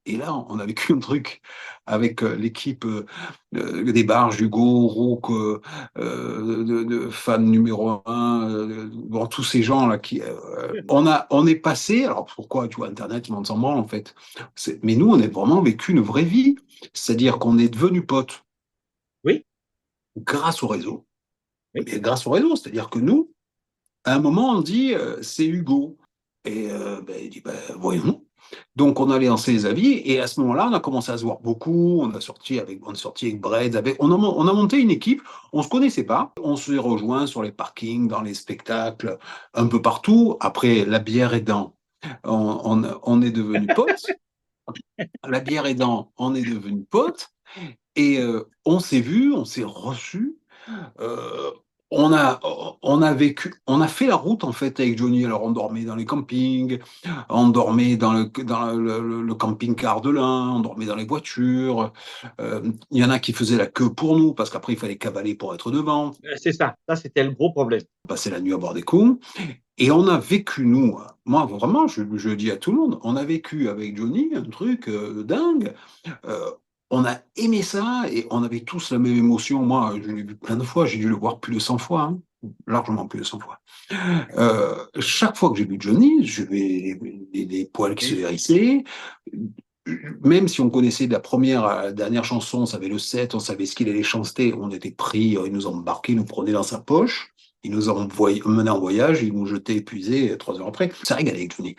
Et là, on a vécu un truc avec l'équipe des Barges, Hugo, Rouk, fan numéro un, bon, tous ces gens-là on est passé, alors pourquoi, tu vois, Internet, tout le monde s'en branle en fait. Mais nous, on a vraiment vécu une vraie vie. C'est-à-dire qu'on est devenus potes Oui, grâce au réseau. oui. Mais grâce au réseau, c'est-à-dire que nous, à un moment, on dit, c'est Hugo. Et ben, il dit, ben, voyons. Donc, on allait lancer les avis, et à ce moment-là, on a commencé à se voir beaucoup. On est sorti avec Breds, on a monté une équipe. On se connaissait pas. On s'est rejoint sur les parkings, dans les spectacles, un peu partout. Après, la bière aidant, on est devenus potes. La bière aidant, on est devenus potes. Et on s'est vus, on s'est reçus. Euh, on a vécu, on a fait la route en fait avec Johnny. Alors on dormait dans les campings, on dormait dans le camping-car de l'un, on dormait dans les voitures. Il y en a qui faisaient la queue pour nous parce qu'après il fallait cavaler pour être devant, C'est ça. Ça, c'était le gros problème. passer la nuit à boire des coups. Et on a vécu, nous, moi vraiment, je dis à tout le monde, on a vécu avec Johnny un truc dingue. Euh, on a aimé ça et on avait tous la même émotion. Moi, je l'ai vu plein de fois, j'ai dû le voir plus de 100 fois, hein, largement plus de 100 fois. Chaque fois que j'ai vu Johnny, je vais des poils qui se Oui. hérissaient. Même si on connaissait de la première à la dernière chanson, on savait le set, on savait ce qu'il allait chanter, on était pris, il nous embarquait, il nous prenait dans sa poche, il nous emmenait en voyage, il nous jetait épuisés 3 heures après. On s'est régalé avec Johnny.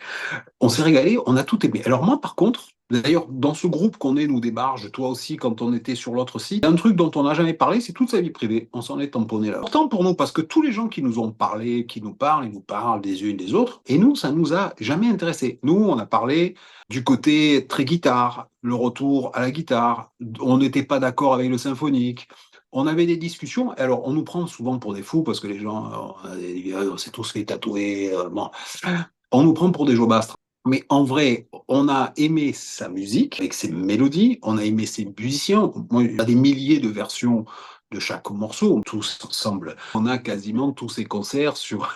On s'est régalé, on a tout aimé. Alors moi, par contre, d'ailleurs, dans ce groupe qu'on est, nous, des Barges, toi aussi, quand on était sur l'autre site, il y a un truc dont on n'a jamais parlé, c'est toute sa vie privée. On s'en est tamponné là. Pourtant pour nous, parce que tous les gens qui nous ont parlé, qui nous parlent, ils nous parlent des unes des autres, et nous, ça nous a jamais intéressé. Nous, on a parlé du côté très guitare, le retour à la guitare. On n'était pas d'accord avec le symphonique. On avait des discussions. Alors, on nous prend souvent pour des fous parce que les gens, on s'est tous fait tatouer. Bon, on nous prend pour des jobastres. Mais en vrai, on a aimé sa musique avec ses mélodies, on a aimé ses musiciens. Moi, il y a des milliers de versions de chaque morceau, tous ensemble. On a quasiment tous ces concerts sur.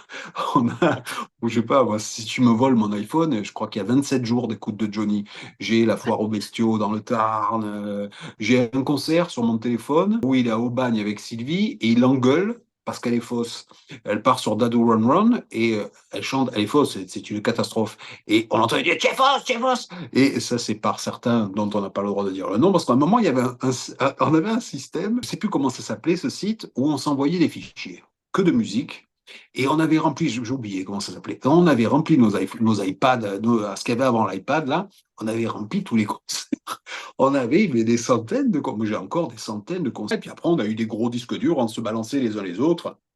On a, je sais pas, moi, si tu me voles mon iPhone, je crois qu'il y a 27 jours d'écoute de Johnny. J'ai la foire aux bestiaux dans le Tarn. J'ai un concert sur mon téléphone où il est à Aubagne avec Sylvie et il engueule parce qu'elle est fausse. Elle part sur Dado Run Run et elle chante, elle est fausse, c'est une catastrophe. Et on entend dire, tu es fausse, tu es fausse. Et ça, c'est par certains dont on n'a pas le droit de dire le nom, parce qu'à un moment, il y avait on avait un système, je ne sais plus comment ça s'appelait, ce site, où on s'envoyait des fichiers, que de musique. Et on avait rempli, j'ai oublié comment ça s'appelait, on avait rempli nos iPads, ce qu'il y avait avant l'iPad, là, on avait rempli tous les concerts. On avait mais des centaines de concerts, j'ai encore des centaines de concerts. Et puis après, on a eu des gros disques durs, on se balançait les uns les autres.